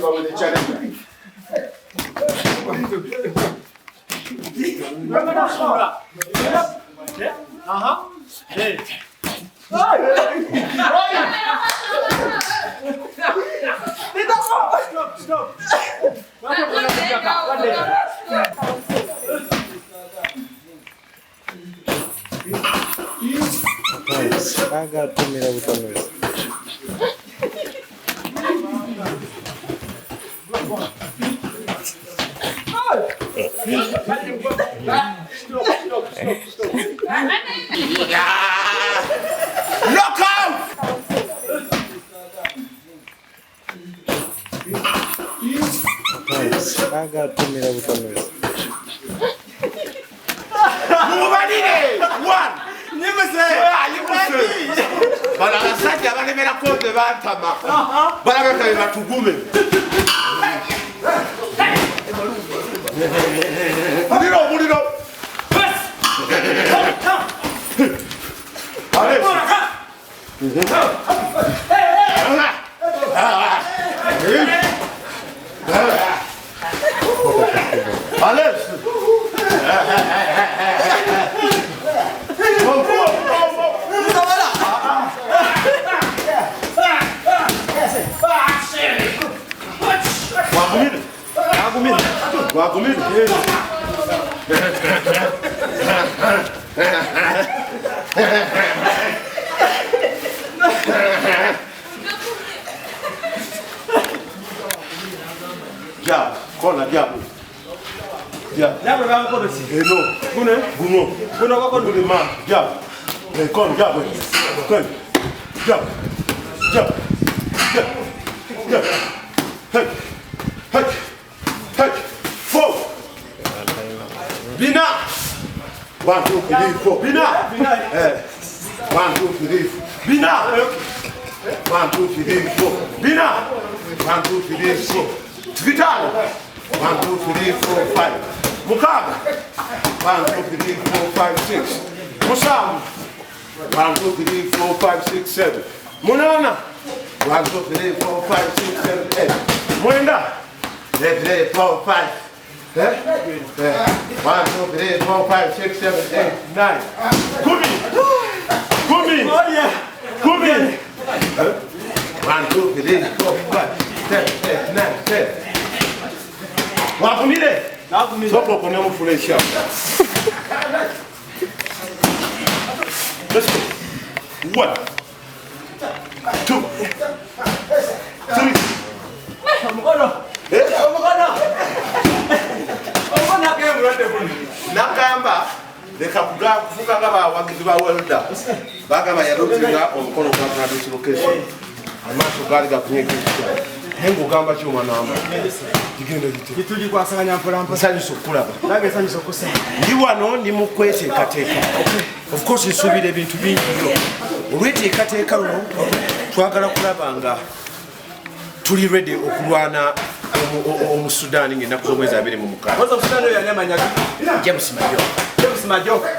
Whatever with the challenge. Hey. Stop. I got 2 minutes with the Knock out! I got 2 minutes with the One! Never say! But I said, I'm going to call the Vantama. But I'm going to Gume. Put it up. Jab, corner, jab. Yeah. Never have a policy. No. Guno, what do the man? Jab. Come, jab. Come. Jab. Hey. 4. Bina. 1, 2, 3, 4. Bina. 1, 2, 3, 4. Bina. 1, 2, 3, 4. Bina. 1, 2, 3, 4. Vital. 1, 2, 3, 4, 5. Mukyaala. 1, 2, 3, 4, 5, 6. Musam. 1, 2, 3, 4, 5, 6, 7. Munana. 1, 2, 3, 4, 5, 6, 7, 8. Mwenda. 3, 4, 5. 1, 2, 3, 4, 5, 6, 7, 8, 9. Kumi. Oh yeah. Kumi. 1, 2, 3, 4, 5, 7, 8, 9, 10. Wakumile. Soko kuna mfulesha. Let's go. 1, 2, 3. Nakamba leka kufuka ngaba wagizi ba welda bagaba yalotira omukono gwa dislocation amaso gali gakunyeka hengo gamba chuma namba digenda gituli kwasanganya mpolampo sanyiso kulaba nage sanyiso kusa ndi wano ndi mukwete kateeka of course nsubira ebintu bingi byo olwete kateeka luno twagala kulabanga tuli ready okulwana Sudan ngenda kuzomweza abiri mu mukala. Bozo Sudan yo yanyamanya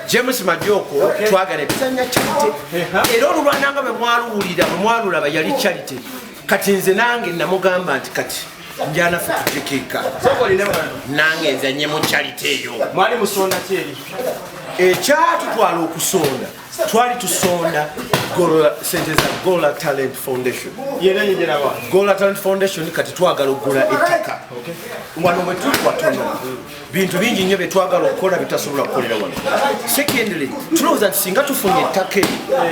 James Majoko twagala bisanya charity. Era olwananga bwe mwalula bayali charity. Kati nze nange namugamba nti kati njana futujikika. Soko linde bwana. Nange nzanye mu charity eyo. Mwali musonda kyeri. Ekyatu twala okusonda. Twali tusonda Gololola Talent Foundation. Yerenye jera wa. Gololola Talent Foundation kati twagala okugula ettaka. Wano mwe tuli watono. Bintu bingi nnyo bye twagala okukola bitasobola kukolera wano. Secondly, tulowooza nti singa tufunye ettaka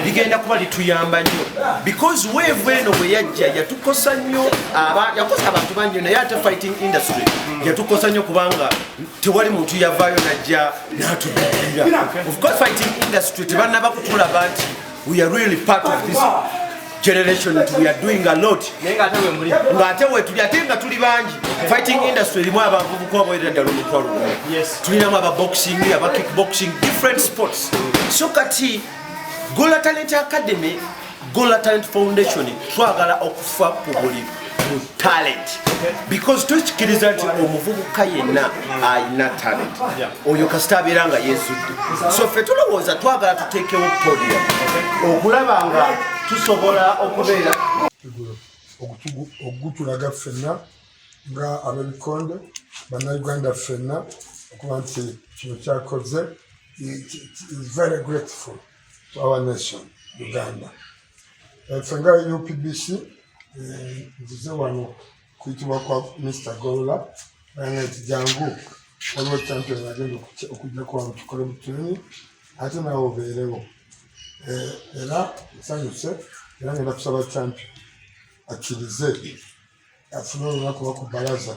ligenda kuba lituyamba nnyo. Because wave eno bwe yajja yatukosa nnyo yakosa abantu bangi naye ate fighting industry yatukosa nnyo kubanga tewali muntu yavaayo najja n'atuddirira. Of course fighting industry tebanaba kutulaba nti we are really part of this generation that we are doing a lot. Ngate we tuli atenga tuli bangi. Fighting industry limu abavubuka aboyera ddala omutwalo. Yes. Tulinamu aba boxing, aba kickboxing, different sports. So kati Gololola Talent Academy, Gololola Talent Foundation twagala okufa ku buli talent. Because tukikiriza nti omuvubuka yenna ayina talent. Oyo kasita abeera nga yeesudde. So ffe tulowooza twagala tuteekewo podium okulaba nga tusobola okubeera okutulaga ffenna nga ab'Ekikoonde bannayuganda ffenna okuba nti kino kyakoze is very grateful to our nation Uganda. Ffe nga UPBC nzize wano kuyitibwa kwa Mr. Gololola nga nti jangu waliwo champion agenda okujjako wano tukole mu training ate nawe obeerewo era nsanyuse era ngenda kusaba champion akkirize afune olunaku lwa ku bbalaza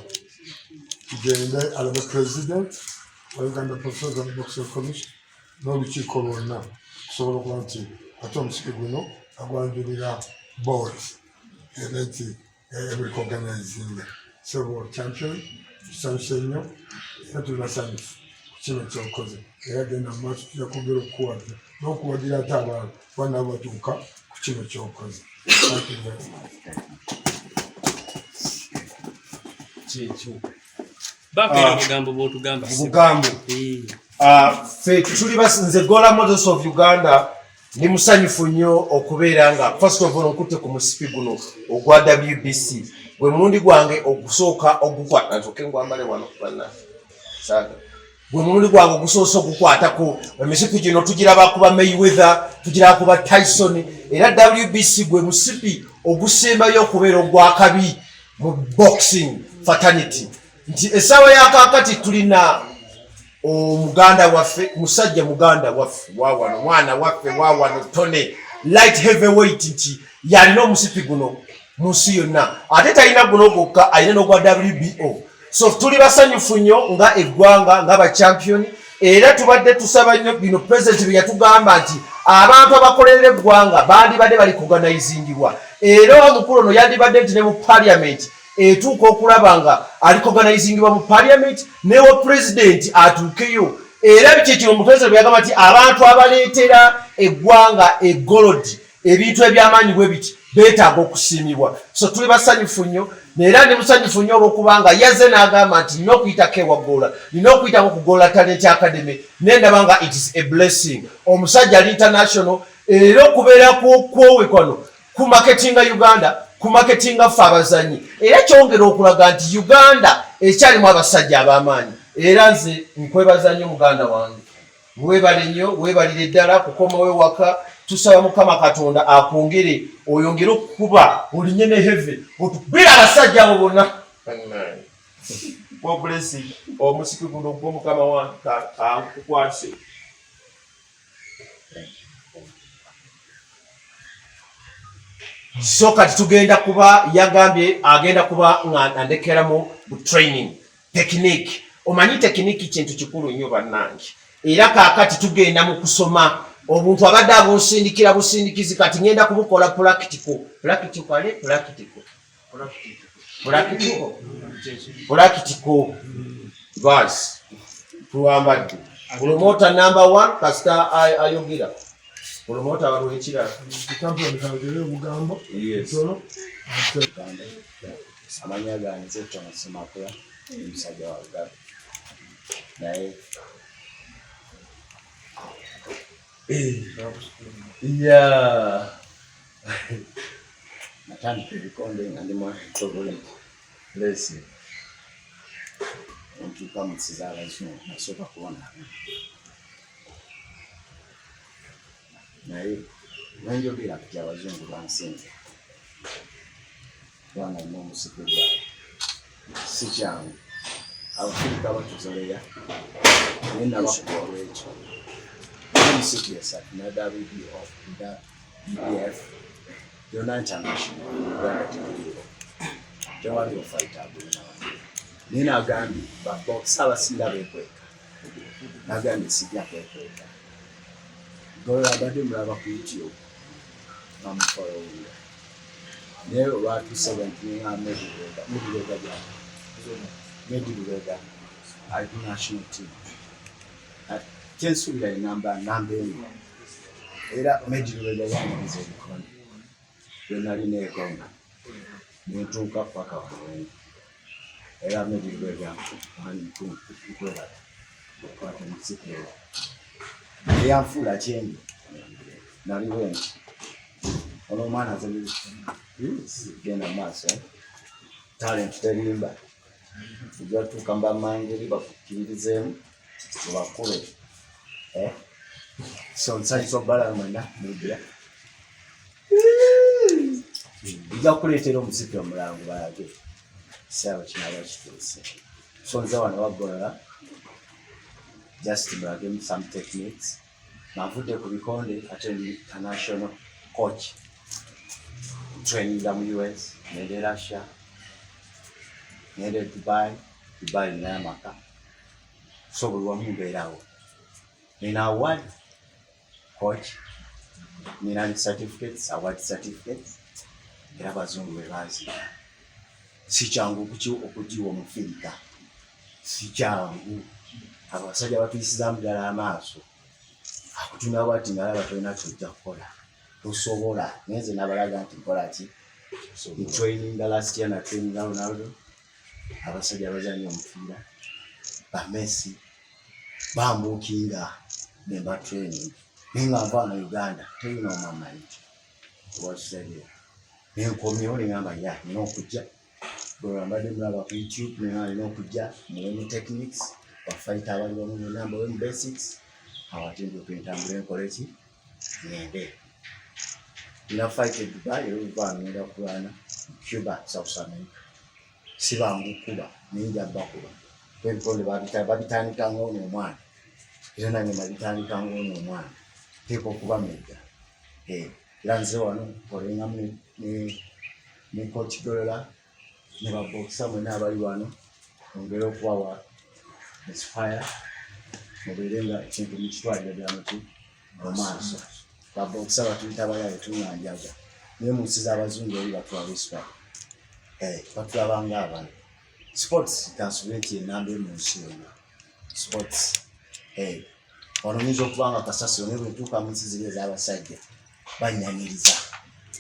tugende alabe president wa Uganda Professional and Boxing Commission n'olukiiko lwonna okusobola okuba nti ate omusiki guno agwanjulira board era nti ebirecognizing several champion tusanyuse nnyo era tuli basanyufu ku kino kyokoze era genda mu maaso tujja kwongera okukuwagira n'okuwagira ate abantu banabo batuuka ku kino kyokoze. Thank you very much. Bugambo ffe tuli basinze Gola Models of Uganda ndi musanyufu nnyo okubeera nga first of all nkutte ku musipi guno ogwa WBC gwe mulundi gwange ogusooka ogukwata nsoke ngwambale wano kubana saga gwe mulundi gwange ogusoose ogukwatako emisipi gino tugiraba kuba Mayweather tugiraba kuba Tyson era WBC gwe musipi ogusembayo okubeera ogwakabi mu boxing fraternity nti essaawa yakakati tulina omuganda waffe musajja muganda waffe wawano mwana waffe wawano Tone light heavyweight nti yalina omusipi guno munsi yonna ate talina guno gwokka alina n'ogwa WBO so tuli basanyufu nnyo nga eggwanga nga bachampion era tubadde tusaba nnyo bino president bye yatugamba nti abantu abakolera eggwanga bandibadde bali kuganayizingibwa era omukulu ono yandibadde nti ne mu parliament etuuka okulaba nga alikoganizingibwa mu parliament newo president atuukeyo era biki omupresident bwe yagamba nti abantu abaleetera eggwanga egolodi ebintu ebyamaanyi bwe biti beetaaga okusiimibwa so tuli basanyufu nnyo era ndi musanyufu nnyo olw'okubanga yazze n'agamba nti nina okuyitako ewaggoola nina okuyitako ku Gololola Talent Academy nendaba nga it is a blessing omusajja ali international era okubeera kwowe kwano ku marketinga Uganda ku marketinga ffe abazanyi era kyongera okulaga nti Uganda ekyalimu abasajja ab'amaanyi era nze nkwebaza nnyo muganda wange weebale nnyo weebalire ddala kukomawo ewaka tusaba Mukama Katonda akwongere oyongere okukuba olinye ne heve otubira abasajja abo bonna blessing omusiki guno gw'Omukama wange akukwase. So kati tugenda kuba yagambye agenda kuba ngandekeramu training technique omanyi technique kintu kikulu nnyo bannange era kaakati tugenda mu kusoma obuntu abadde abusindikira busindikizi kati ngenda kubukola practical bas tuwambadde promota number 1 kasita ayogera promota walwekira champion kagere Bugambo yes amanya gange zeto nasimakula omusajja wa Uganda naye yeah natandika Ekikoonde nga ndi mwana muto bless ntuuka mu kizaala kino nasooka kubona naye nenjogera kati abazungu bansinze kubanga nina omusipi gwabe si kyangu abafirika batuzolera naye nabakuba olwekyo omusipi esatu na WBO BDF yonna international Uganda tekiriiko tewali ofaita agulinawa naye nagambye babokisa abasinga beekweka nagambye sijja kwekweka Gololola abadde mulaba ku YouTube bamufolowinga naye olwatuuse bwentunga Mumiguwa ali ku national team kyensuubira ye namba emu era Mumiguwa yanyigiza Ekikoonde lwe nalina egonga nentuuka paka wawengi era Mumiguwa nkwebala okwata musikiro eyanfuula kyendi naliwo nti ono omwana genda maaso talent terimba tujja tukamba mangeri bakukirizeemu tubakube so nsanyisa obbala mwena mubira ijja kukuleetera omuzipi omulango balage kisaawe kinaba kituuse so nze wano waggolola just mulagemu some techniques navudde ku bikonde ate ndi international coach training mu US nende Russia nende Dubai n'amaka so buli wamu mbeerawo nina award coach nina certificates award certificates era abazungu be bazi si kyangu okugiwa omufirika si kyangu abasajja batuyisizaamu ddala amaaso akutumira bwati ngalaba tolina kyojja kukola tosobola naye nze nabalaga nti nkola ki training last year na training Ronaldo abasajja abazannya omupiira ba Messi bambuukinga nemba training ninga nvaana Uganda teyina omamanyi wakitegera nenkomyewo nengamba ya nina okujja mbadde mulaba ku YouTube nina okujja muwemu techniques bafaita abali bamu namba wemu basics awatimbi okwentambula enkole ki ngende ina fight e Dubai oluvaana ngenda kulwana Cuba South America sibangu kuba ninja bakuba ebikonde babitandika ng'ono omwana era nange nabitandika ng'ono omwana teeka okuba mega era nze wano olengamu ne coach Gololola ne babokisa mwena abali wano ongera okubawa inspire mubeere nga ekintu mukitwalira ddala muti omaaso babokisa batuyita abayaye tuŋŋanjaga naye mu nsi z'abazungu eri batwala respect batulabanga abantu sports kansubire nti enamba emu nsi yonna sports wano oyinza okubanga kasasiro naye bwetuuka mu nsi ziri ez'abasajja banyaniriza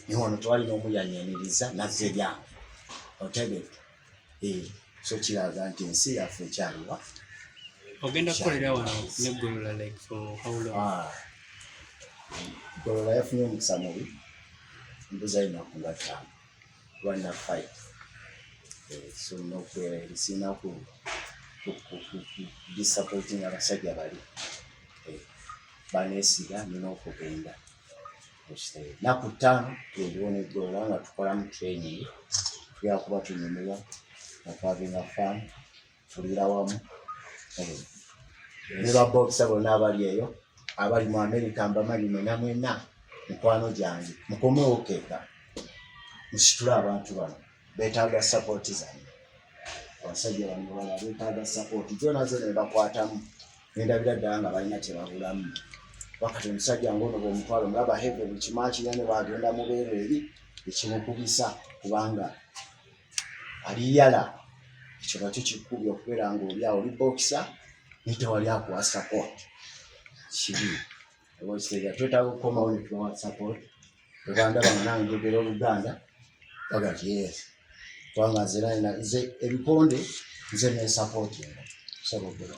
naye wano tewali n'omuyanyaniriza nazze byange otegeke so kiraga nti ensi yaffe ekyaliwa ogenda kukolera wano ne Gololola like for how long? Gololola yafunye omukisa mubi mbuzi alina nga 5 rwanda 5 so nokubeera eri sirina disappointing abasajja bali baneesiga nina okugenda naku 5 twediwo ne Gololola nga tukolamu training tuya kuba tunyumirwa nakwavinga fan tulira wamu ne babokisa bonna abali eyo abali mu America mbamanyi mwena mikwano gyange mukomewo keeka musitula abantu bano beetaaga support zange abasajja bano bala beetaaga support gyona ze ne bakwatamu nendabira ddala nga balina kyebabulamu wakati omusajja ngono bwomutwalo mulaba heve buli kimaakirya ne bagenda mubeero eri ekimukubisa kubanga aliyala ekyo nakyo kikubye okubeera nga oli awo olibokisa nitewali akuwa support kibi obakitegeera twetaaga okukomawo ne tubawa support Uganda banange njogera Oluganda bagati yes twanga nze ebikonde nze ne support sabogera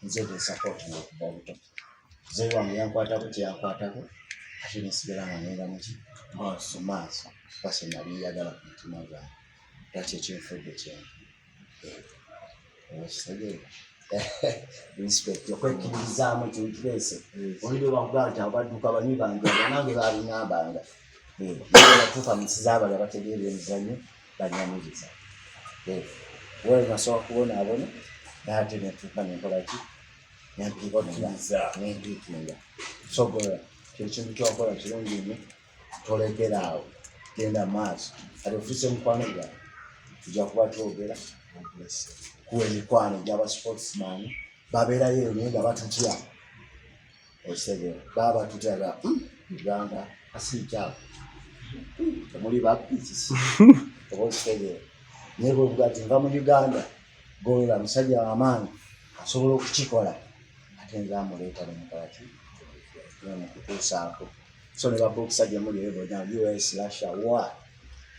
nze ne support okuba obuto nze wange yankwatako kyeyankwatako ate nesigala nga ngenda muki maaso base nali njagala ku mutima gwange yakyo ekyenfudde kyange obakitegeera respect okwekkiririzaamu ekintu kireese olidde bakugaa nti abadduka banyi bange banange baabingambanga batuuka mu nsi z'abali abategeera emizannyo banyaniriza weri nasobola kubonaabona naate netuuka nenkola ki nempiikinga sogola kyekintu kyokola kirungi nnyo tolekera awo genda maaso ate ofise mukwano gwawe tujja kuba twogera kuwa emikwano gy'aba sportsman babeerayo naye nga batutya ekitegeera baba batutyaga Uganda asiikyawo temuli bapikisi oba okitegeera naye bwevuga ti nva mu Uganda Gololola musajja w'amaanyi asobola okukikola ate nze amuleeta nemukolaki nemukutuusaako so ne babokisa gye muli ebonya US Russia wa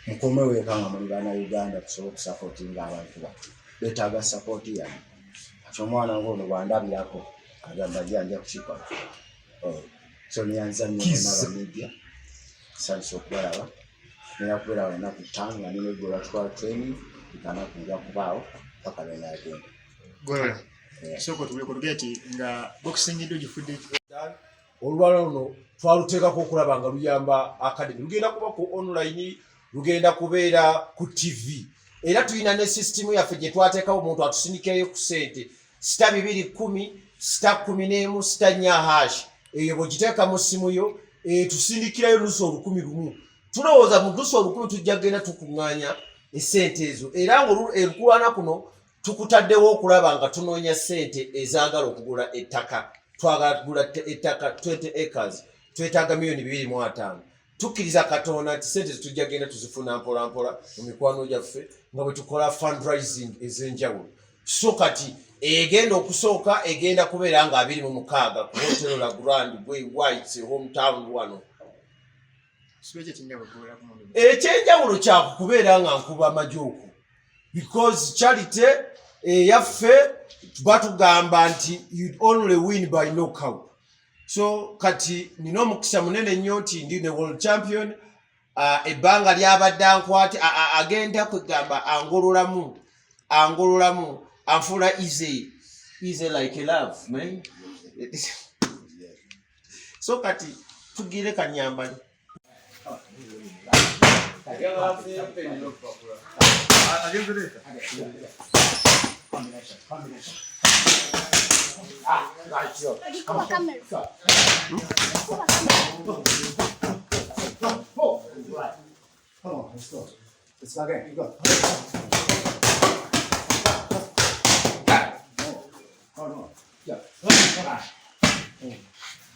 mukomeweeka nga muli bana Uganda tusobola okusapootinga abantu baffe beetaaga sapooti yange ati omwana ngono bwandabirako agamba janja kukikola so niyanza nnyonabamedia sanyusa okubalaba nera kubeera wanaku 5 nga nina Gololola tukora training Tanakuja kubao paka lwe agenda. Gololola. Soko tugeti nga boxing ndo gifudde. Olwalo luno twaluteekako okulaba nga luyamba academy. Lugenda kuba ku online, lugenda kubeera ku TV. Era tulina ne system yaffe gye twateekawo omuntu atusindikeyo ku ssente *210 *11 *4#. Eyo bw'ogiteeka mu ssimu yo tusindikirayo luusi 1,000. Tulowooza mu luusi 1,000 tujja kugenda tukuŋŋaanya essente ezo. Era ng'olukulwana kuno tukutaddewo okulaba nga tunoonya ssente ezaagala okugula ettaka. Twagala kugula ettaka 20 acres. Twetaaga $2,500,000. Tukkiriza Katonda nti ssente tujja kugenda tuzifuna mpola mpola mu mikwano gyaffe nga bwe tukola fundraising ez'enjawulo. So kati egenda okusooka egenda kubeera nga 26 ku Hotel La Grande Whites hometown wano. Ekyenjawulo kyakukubeera nga nkuba amajooku because charity yaffe batugamba nti you only win by knockout. So kati nina omukisa munene nnyo nti ndi ne world champion. Ebbanga lyabadde ankwate agenda kugamba angololamu anfuula easy like a love man. So kati tugire kanyambali. Come on, let's go. Let's go again. You go. No. Yeah. Right.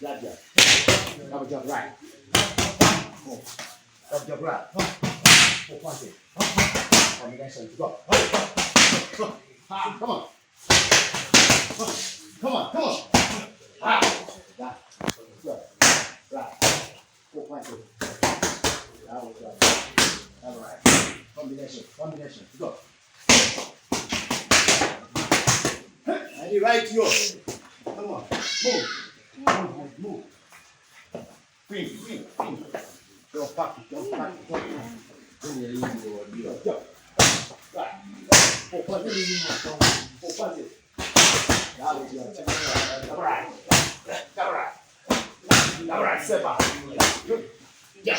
Yeah. Double jump right. Double jump right. Punch it. Combination. Go. Come on. Come on. Yeah. Good. Right. Punch it. That was right. All right. Combination. Go. And you right here. Come on. Move. Swing. Don't pack it. Go. Right. Punch it. That was right. All right. Step up. Good. Yeah.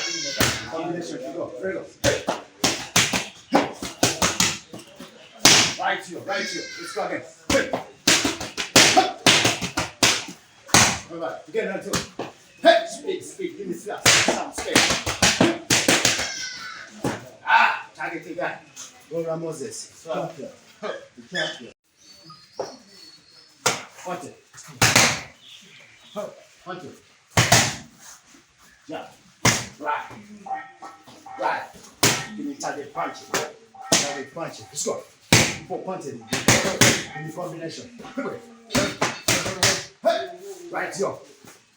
Combination. Go. Very good. Right here. Let's go again. Quick. All right. Again, that's it. Hey, speed. Give me slaps. Sound speed. Target it back. Go Moses. Champion. The champion. Punch it. Yeah. Right. Give me target punch. Let's go. 4 punches. In the combination. Hey. Right here.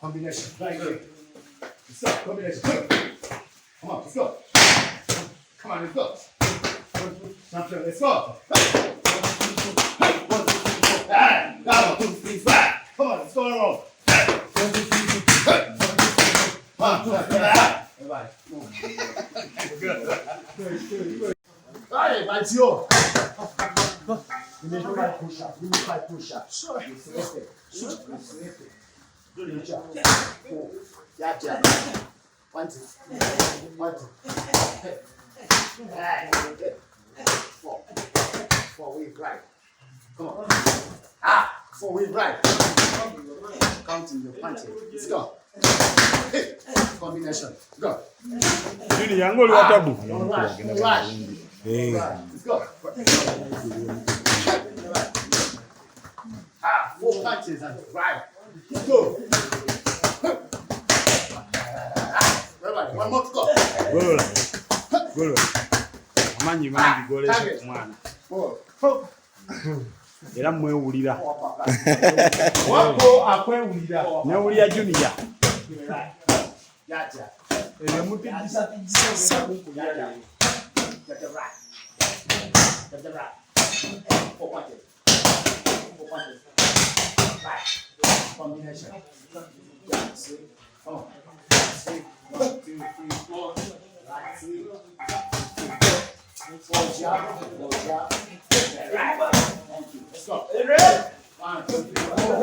Combination. Right here. Let's go. Combination. Come on, let's go. Let's go. Champion, let's go. Hey. 1, 2, 3, 4. Hey. 1, 2, 3, 4. Come on, let's go around. 1, 2, 3, 4. Hey. 1, 2, 3, 4. Everybody. Good. Hey, that's you. Give me 5 push-ups. Sure. You slip it. Do your job. Yeah. 1, 2. 4 wheel right. Come on. 4 wheel right. Counting your punches. Let's go. Hey. Combination. Go. Juni yangu li watabu. Right. Let's go. 4 punches and right. Let's go. Right. One more to go. Gololola. Amanyi mangi golesa ku mwana. 4. Era mwewulira. Wako akwewulira. Newulira Junior. Gotcha. Eyo mutigisa Gotcha. Get the right. 4 punches. Right. Combination. Yeah, see. Come on. See. 1, 2, 3, 4. Right. See. 4 jab, 4 jab. Right. Thank you. Let's go. 1, 2, 3, 4.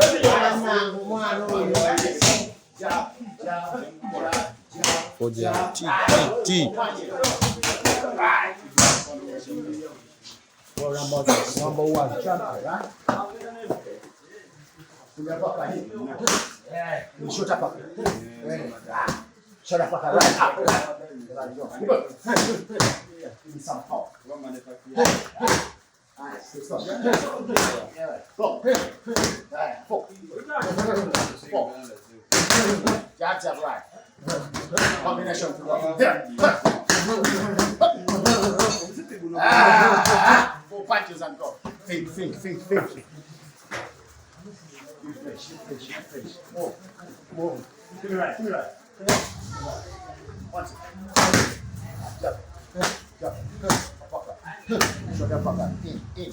Jab, jab, jab, jab. T. Right. Number 1, champion, right? Shoot up. Shut up, right up. Give me some power. Nice. Let's go. Go. Right. 4. 4. Jab, jab, right. Combination. There. 4 punches and go. Think. Finish. Move. To the right. Once. Jump. Shoulder pucker. In.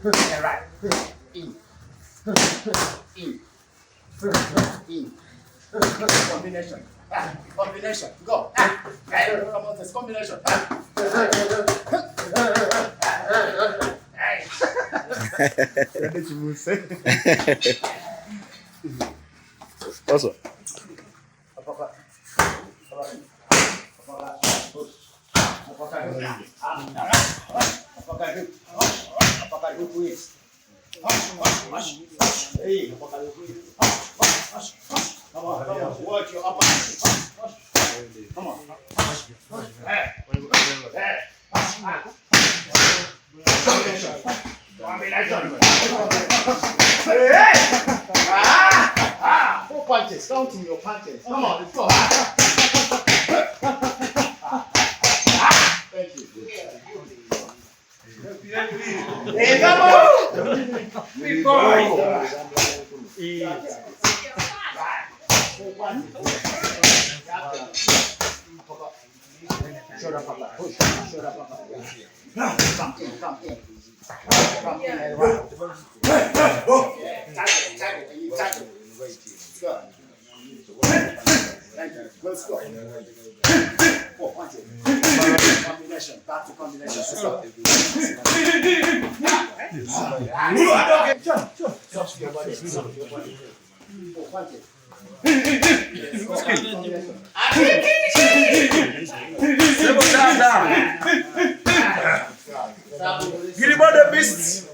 And right. In. Combination. Go. Come on, this combination. Also. Come on. Work your upper. Come on. Combination. 4 punches. Counting your punches. Come on, let's go. Thank you. Hey, come on. Big boy. 4 punches. Shoulder papa. Push. Shoulder papa. Come in. Come in and right. Tag it. You tag it. Good. Thank you. Let's go. 4 punches. Combination. Back to combination. Let's go. Jump your body. 4 punches. Get him on the beast.